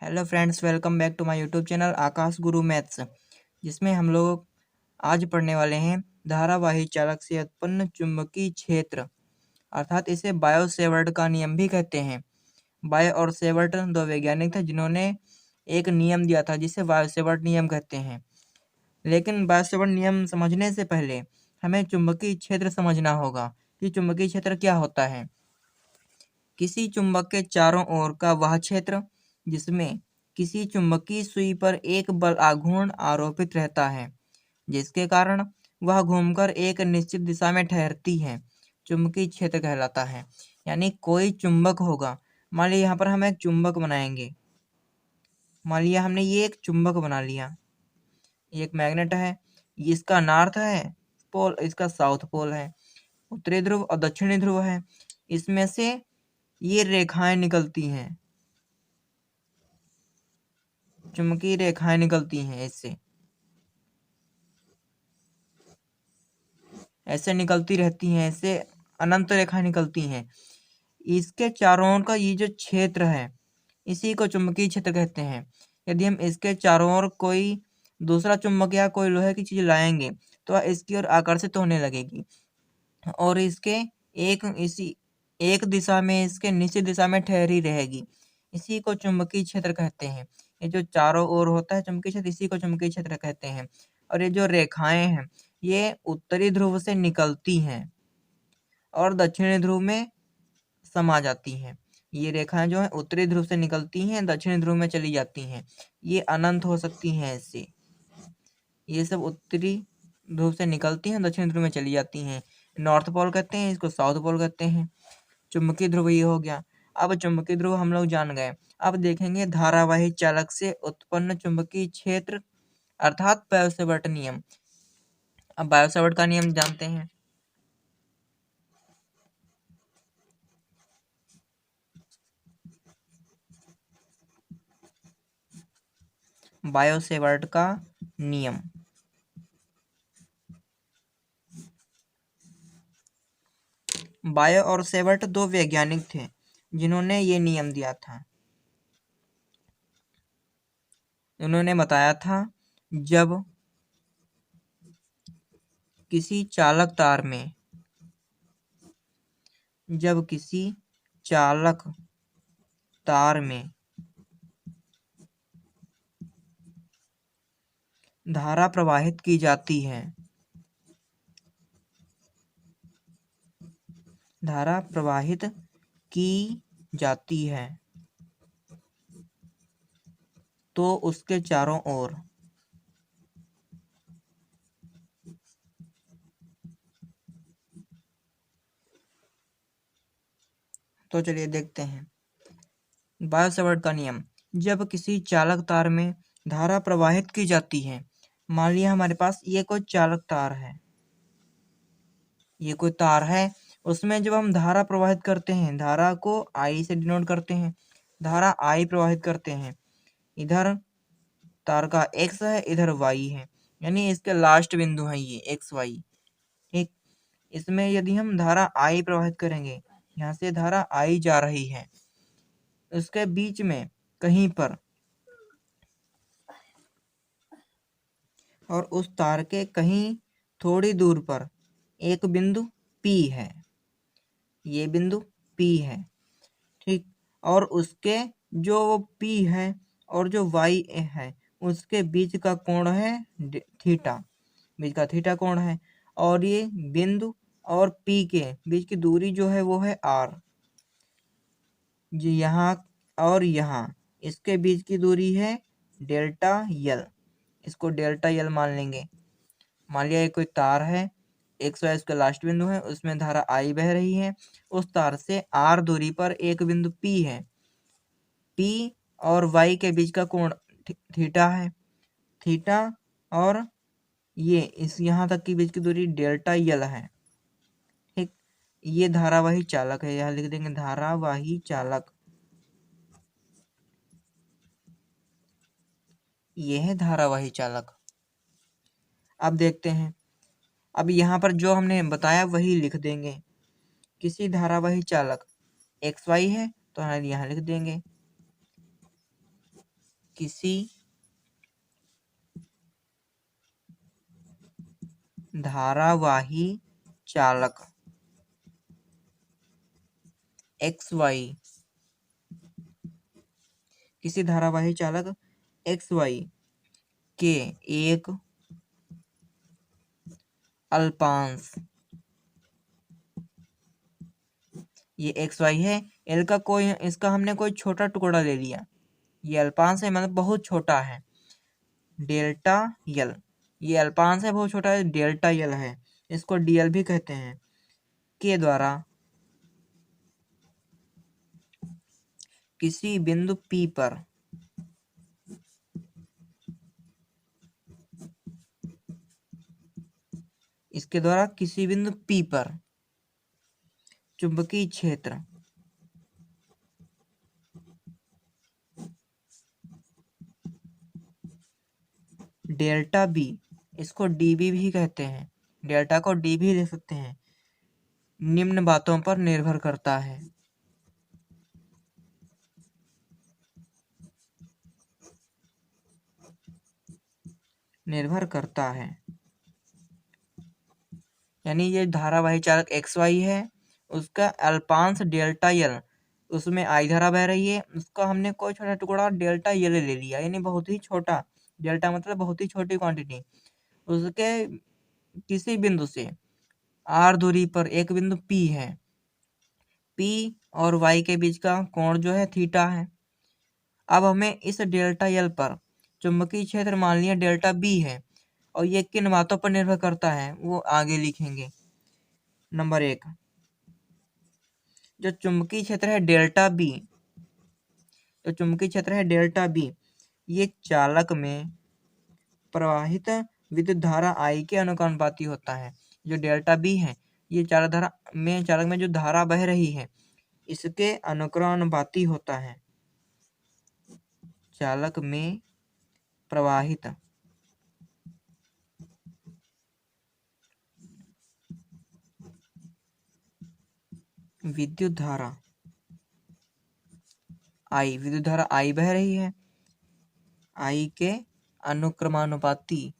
Hello friends, welcome back to my YouTube channel Akash Guru maths, जिसमें हम लोग आज पढ़ने वाले हैं धारावाही चालक से उत्पन्न चुंबकीय क्षेत्र, अर्थात इसे बायो-सेवर्ट का नियम भी कहते हैं। बायो और सेवर्ट दो वैज्ञानिक थे जिन्होंने एक नियम दिया था जिसे बायो-सेवर्ट नियम कहते हैं। लेकिन बायो-सेवर्ट नियम समझने से पहले हमें चुंबकीय क्षेत्र समझना होगा कि चुंबकीय क्षेत्र क्या होता है। किसी चुंबक के चारों ओर का वह क्षेत्र जिसमें किसी चुंबकीय सुई पर एक बल आघूर्ण आरोपित रहता है, जिसके कारण वह घूमकर एक निश्चित दिशा में ठहरती है, चुंबकीय क्षेत्र कहलाता है। यानी कोई चुंबक होगा, मान लिया यहाँ पर हम एक चुंबक बनाएंगे। मान लिया हमने ये एक चुंबक बना लिया, एक मैग्नेट है, इसका नॉर्थ है पोल, इसका साउथ पोल है, उत्तरी ध्रुव और दक्षिणी ध्रुव है। इसमें से ये रेखाएं निकलती हैं, चुंबकीय रेखाएं निकलती हैं, इससे ऐसे निकलती रहती हैं, ऐसे अनंत रेखाएं निकलती हैं। इसके चारों ओर का ये जो क्षेत्र है, इसी को चुंबकीय क्षेत्र कहते हैं। यदि हम इसके चारों ओर कोई दूसरा चुंबक या कोई लोहे की चीज लाएंगे तो वह इसकी ओर आकर्षित होने लगेगी और इसके एक दिशा में, इसके निश्चित दिशा में ठहरी रहेगी। इसी को चुंबकीय क्षेत्र कहते हैं। ये जो चारों ओर होता है चुंबकीय क्षेत्र, इसी को चुंबकीय क्षेत्र कहते हैं। और ये जो रेखाएं हैं ये उत्तरी ध्रुव से निकलती हैं और दक्षिणी ध्रुव में समा जाती हैं। ये रेखाएं जो है उत्तरी ध्रुव से निकलती हैं, दक्षिणी ध्रुव में चली जाती हैं। ये अनंत हो सकती हैं इससे। ये सब उत्तरी ध्रुव से निकलती हैं, दक्षिणी ध्रुव में चली जाती हैं। नॉर्थ पोल कहते हैं, इसको साउथ पोल कहते हैं। चुंबकीय ध्रुव ये हो गया। अब चुंबकीय ध्रुव हम लोग जान गए। अब देखेंगे धारावाही चालक से उत्पन्न चुंबकीय क्षेत्र अर्थात बायो-सेवर्ट नियम। अब बायो-सेवर्ट का नियम जानते हैं। बायो-सेवर्ट का नियम, बायो और सेवर्ट दो वैज्ञानिक थे जिन्होंने ये नियम दिया था। उन्होंने बताया था जब किसी चालक तार में धारा प्रवाहित की जाती है, तो उसके चारों ओर तो चलिए देखते हैं बायो-सेवर्ट का नियम। जब किसी चालक तार में धारा प्रवाहित की जाती है, मान लिया हमारे पास ये कोई चालक तार है, ये कोई तार है, उसमें जब हम धारा प्रवाहित करते हैं, धारा को I से डिनोट करते हैं, धारा I प्रवाहित करते हैं। इधर तार का X है, इधर Y है, यानी इसके लास्ट बिंदु है ये XY। ठीक, इसमें यदि हम धारा I प्रवाहित करेंगे, यहाँ से धारा I जा रही है, उसके बीच में कहीं पर और उस तार के कहीं थोड़ी दूर पर एक बिंदु P है, ये बिंदु P है। ठीक, और उसके जो P है और जो Y है उसके बीच का कोण है थीटा, बीच का थीटा कोण है। और ये बिंदु और P के बीच की दूरी जो है वो है R। जी, यहाँ और यहाँ इसके बीच की दूरी है डेल्टा L, इसको डेल्टा L मान लेंगे। मान लिया ये कोई तार है, XY इसका लास्ट बिंदु है, उसमें धारा I बह रही है। उस तार से R दूरी पर एक बिंदु P है, P और Y के बीच का कोण थीटा है, थीटा और ये इस यहाँ तक की बीच की दूरी डेल्टा L है। ठीक, ये धारावाही चालक है, यहाँ लिख देंगे धारावाही चालक। ये है धारावाही चालक। अब देखते हैं, अब यहाँ पर जो हमने बताया वही लिख देंगे। किसी धारावाही चालक XY है तो यहाँ लिख देंगे किसी धारावाही चालक XY, किसी धारावाही चालक XY के एक अल्पांश, ये XY है, एल का कोई, इसका हमने कोई छोटा टुकड़ा ले लिया, ये अल्पांश है मतलब बहुत छोटा है, डेल्टा यल, ये अल्पांश है बहुत छोटा है, डेल्टा यल है, इसको डीएल भी कहते हैं, के द्वारा किसी बिंदु P पर इसके द्वारा किसी बिंदु P पर चुंबकीय क्षेत्र डेल्टा बी, इसको डीबी भी कहते हैं, डेल्टा को डी भी लिख सकते हैं, निम्न बातों पर निर्भर करता है। निर्भर करता है यानी ये धारावाही चालक XY है, उसका अल्पांश डेल्टा यल, उसमें आई धारा बह रही है, उसका हमने कोई छोटा टुकड़ा डेल्टा यल ले लिया, यानी बहुत ही छोटा, डेल्टा मतलब बहुत ही छोटी क्वांटिटी, उसके किसी बिंदु से R दूरी पर एक बिंदु P है, P और Y के बीच का कोण जो है थीटा है। अब हमें इस डेल्टा यल पर चुंबकीय क्षेत्र मान लिया डेल्टा बी है, और ये किन बातों पर निर्भर करता है वो आगे लिखेंगे। नंबर 1, जो चुंबकीय क्षेत्र है डेल्टा बी, जो चुंबकीय क्षेत्र है डेल्टा बी, ये चालक में प्रवाहित विद्युत धारा I के अनुपाती होता है। जो डेल्टा बी है, ये चालक में जो धारा बह रही है इसके अनुक्रमानुपाती होता है। चालक में प्रवाहित विद्युत धारा I, विद्युत धारा I बह रही है, I के अनुक्रमानुपाती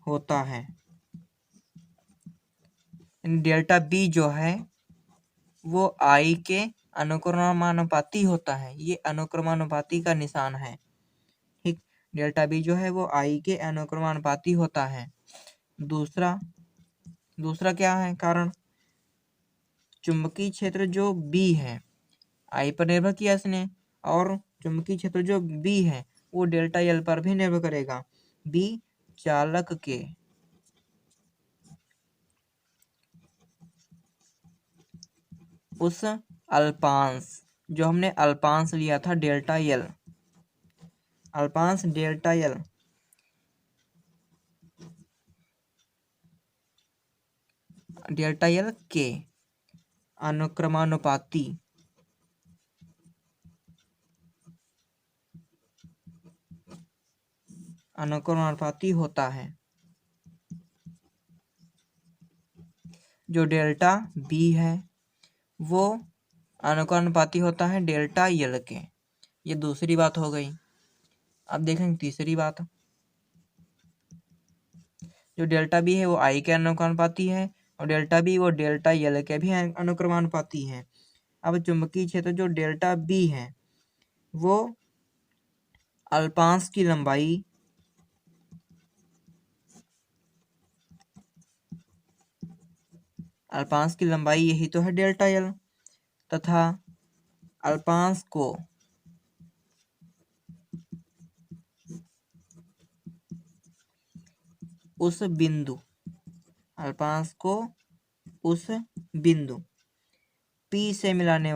होता है। डेल्टा बी जो है वो I के अनुक्रमानुपाती होता है, ये अनुक्रमानुपाती का निशान है, ठीक। डेल्टा बी जो है वो I के अनुक्रमानुपाती होता है। दूसरा क्या है कारण, चुंबकीय क्षेत्र जो B है, I पर निर्भर किया इसने, और चुंबकीय क्षेत्र जो B है वो डेल्टा यल पर भी निर्भर करेगा। B चालक के उस अल्पांश, जो हमने अल्पांश लिया था डेल्टा यल, अल्पांश डेल्टा यल के अनुक्रमानुपाती होता है। जो डेल्टा बी है वो अनुक्रमानुपाती होता है डेल्टा यल के, ये दूसरी बात हो गई। अब देखेंगे तीसरी बात, जो डेल्टा बी है वो I के अनुक्रमानुपाती है, और डेल्टा बी वो डेल्टा यल के भी अनुक्रमानुपाती है। अब चुंबकीय क्षेत्र जो डेल्टा बी है वो अल्पांश की लंबाई यही तो है डेल्टा यल, तथा अल्पांश को उस बिंदु P से मिलाने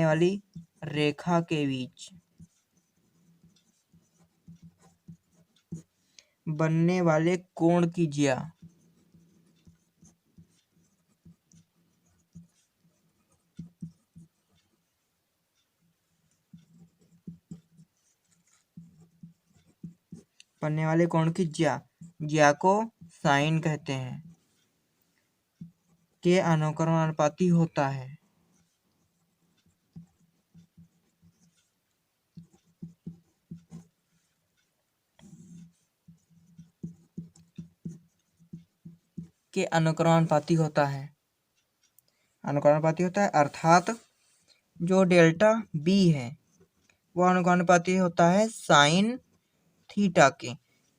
वाली रेखा के बीच बनने वाले कोण की ज्या बनने वाले कोण की ज्या को साइन कहते हैं, के अनुक्रमानुपाती होता है। के अनुक्रमानुपाती होता है, अनुक्रमानुपाती होता है, अर्थात जो डेल्टा बी है वो अनुक्रमानुपाती होता है साइन थीटा के,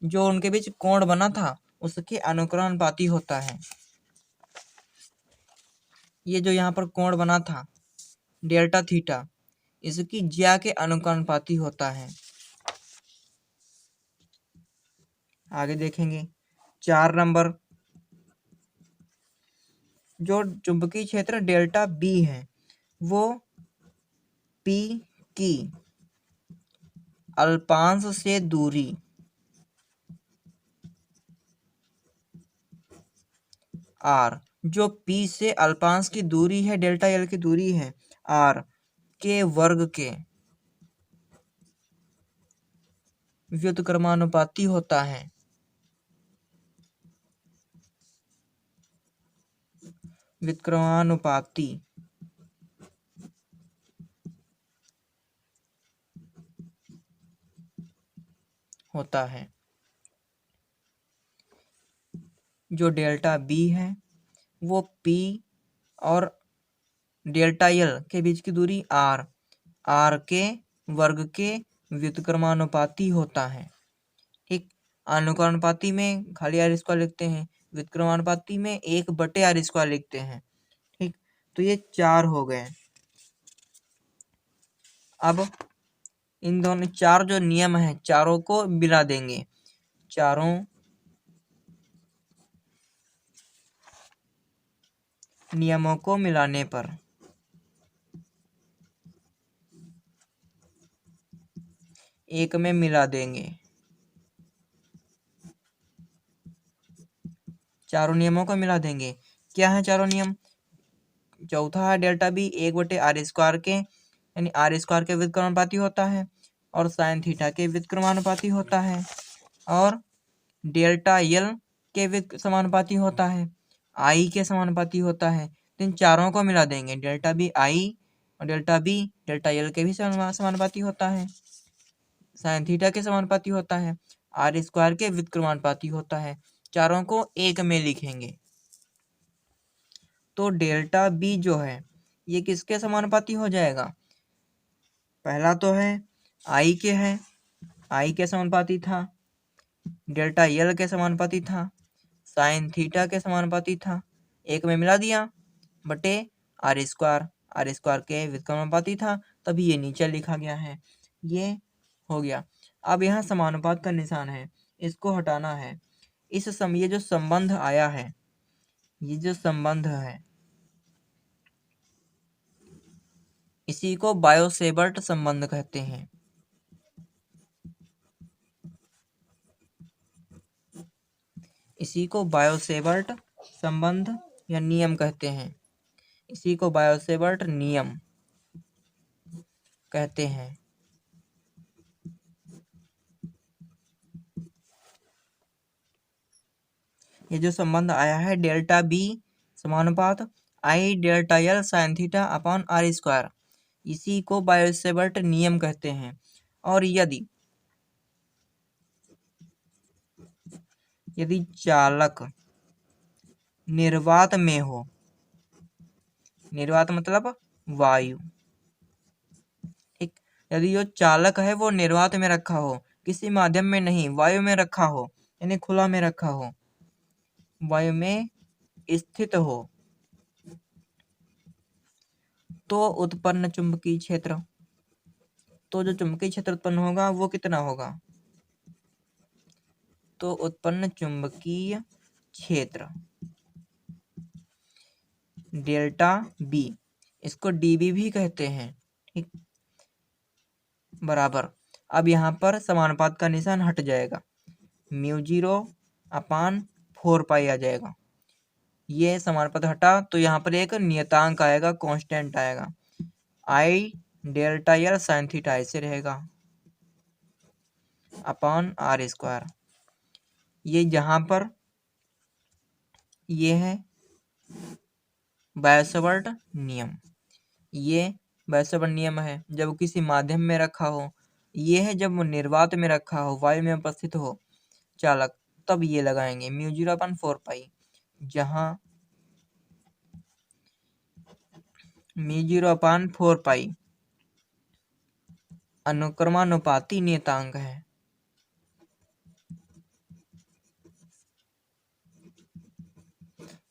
जो उनके बीच कोण बना था उसके अनुक्रमानुपाती होता है। ये जो यहाँ पर कोण बना था डेल्टा थीटा, इसकी ज्या के अनुक्रमानुपाती होता है। आगे देखेंगे 4 नंबर, जो चुंबकीय क्षेत्र डेल्टा बी है वो पी की अल्पांश से दूरी आर, जो पी से अल्पांश की दूरी है, डेल्टा एल की दूरी है आर के वर्ग के व्युत्क्रमानुपाती होता है। व्युत्क्रमानुपाती होता है। जो डेल्टा बी है वो पी और डेल्टा एल के बीच की दूरी आर, आर के वर्ग के व्युत्क्रमानुपाती होता है। ठीक, अनुक्रमानुपाती में खाली आर स्क्वायर लिखते हैं, व्युत्क्रमानुपाती में 1/r स्क्वायर लिखते हैं। ठीक, तो ये 4 हो गए। अब इन दोनों 4 जो नियम है चारों को मिला देंगे, चारों नियमों को मिलाने पर एक में मिला देंगे। चारों नियमों को मिला देंगे। क्या है चारों नियम? चौथा है डेल्टा बी 1/r स्क्वायर के, यानी आर स्क्वायर के व्युत्क्रमानुपाती होता है और साइन थीटा के व्युत्क्रमानुपाती होता है, और डेल्टा एल के समानुपाती होता है, आई के समानुपाती होता है। तो इन चारों को मिला देंगे, डेल्टा बी आई और डेल्टा बी डेल्टा एल के भी समानुपाती होता है, साइन थीटा के समानुपाती होता है, आर स्क्वायर के व्युत्क्रमानुपाती होता है। चारों को एक में लिखेंगे तो डेल्टा बी जो है ये किसके समानुपाती हो जाएगा? पहला तो है आई के, है आई के समानुपाती था, डेल्टा एल के समानुपाती था, साइन थीटा के समानुपाती था, एक में मिला दिया बटे आर स्क्वायर, आर स्क्वायर के व्युत्क्रमानुपाती था, तभी ये नीचे लिखा गया है। ये हो गया। अब यहाँ समानुपात का निशान है, इसको हटाना है। इस समय ये जो संबंध आया है, ये जो संबंध है इसी को बायो-सेवर्ट संबंध कहते हैं। इसी को बायो-सेवर्ट संबंध या नियम कहते हैं। इसी को बायो-सेवर्ट नियम कहते हैं। ये जो संबंध आया है डेल्टा बी समानुपात I delta L sine theta upon are square, इसी को बायो-सेवर्ट नियम कहते हैं। और यदि चालक निर्वात में हो, निर्वात मतलब वायु, ठीक, यदि जो चालक है वो निर्वात में रखा हो, किसी माध्यम में नहीं, वायु में रखा हो, यानी खुला में रखा हो, वायु में स्थित हो, तो उत्पन्न चुंबकीय क्षेत्र, तो जो चुंबकीय क्षेत्र उत्पन्न होगा वो कितना होगा? तो उत्पन्न चुंबकीय क्षेत्र डेल्टा बी, इसको डीबी भी कहते हैं, ठीक, बराबर। अब यहाँ पर समानुपात का निशान हट जाएगा, μ0 अपान 4 पाई आ जाएगा। ये समानुपात हटा तो यहाँ पर एक नियतांक आएगा, कांस्टेंट आएगा, I delta L sine theta ऐसे रहेगा। Upon are square. ये जहाँ पर ये है बायो-सावर्ट नियम, ये बायो-सावर्ट नियम है जब वो किसी माध्यम में रखा हो। ये है जब वो निर्वात में रखा हो, वायु में उपस्थित हो चालक, तब ये लगाएंगे म्यू 0/4 पाई, जहाँ म्यू 0/4 पाई अनुक्रमानुपाती नियतांक है।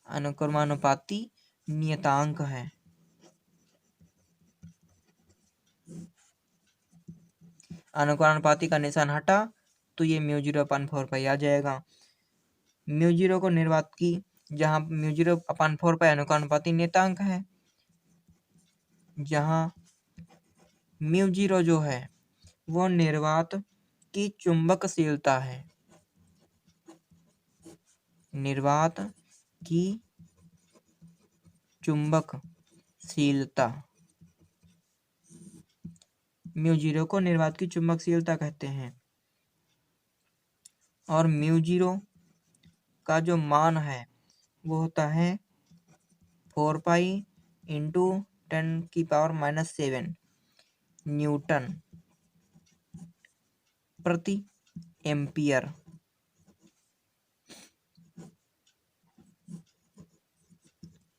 अनुक्रमानुपाती नियतांक है। अनुक्रमानुपाती का निशान हटा तो ये म्यू 0/4 पाई आ जाएगा। म्यू 0 को निर्वात की, जहाँ म्यू 0/4 पाई अनुक्रमानुपाती नियतांक है, जहाँ म्यू 0 जो है वो निर्वात की चुंबकशीलता है। निर्वात की चुंबकशीलता, म्यू 0 को निर्वात की चुंबकशीलता कहते हैं। और म्यू 0 का जो मान है वो होता है 4 पाई इंटू 10⁻⁻7 न्यूटन प्रति एम्पियर।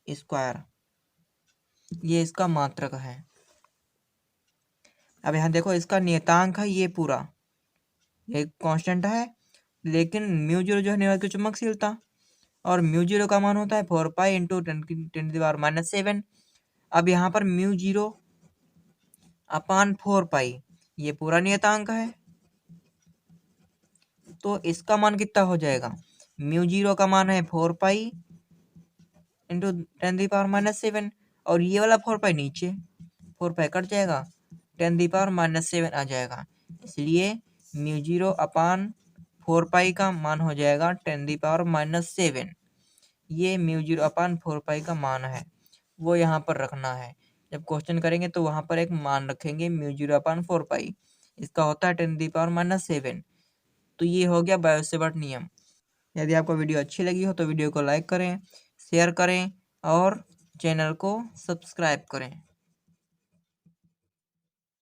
स्क्वायर, ये इसका मात्रक है। अब यहाँ देखो इसका नियतांक है ये पूरा, ये कांस्टेंट है, लेकिन म्यू 0 जो है निर्वात की चुंबकशीलता, और म्यू 0 का मान होता है 4 पाई इंटू 10⁻⁻7। अब यहाँ पर म्यू 0/4 पाई ये पूरा नियतांक है, तो इसका मान कितना हो जाएगा? म्यू 0 का मान है 4 पाई इंटू 10⁻⁻7, और ये वाला 4 पाई नीचे, 4 पाई कट जाएगा, 10⁻⁻7 आ जाएगा। इसलिए म्यू 0/4 पाई का मान हो जाएगा 10⁻⁻7। ये म्यू 0/4 पाई का मान है, वो यहाँ पर रखना है। जब क्वेश्चन करेंगे तो वहाँ पर एक मान रखेंगे म्यू 0/4 पाई, इसका होता है 10⁻⁻7। तो ये हो गया बायो-सावर्ट नियम। यदि आपको वीडियो अच्छी लगी हो तो वीडियो को लाइक करें, शेयर करें और चैनल को सब्सक्राइब करें।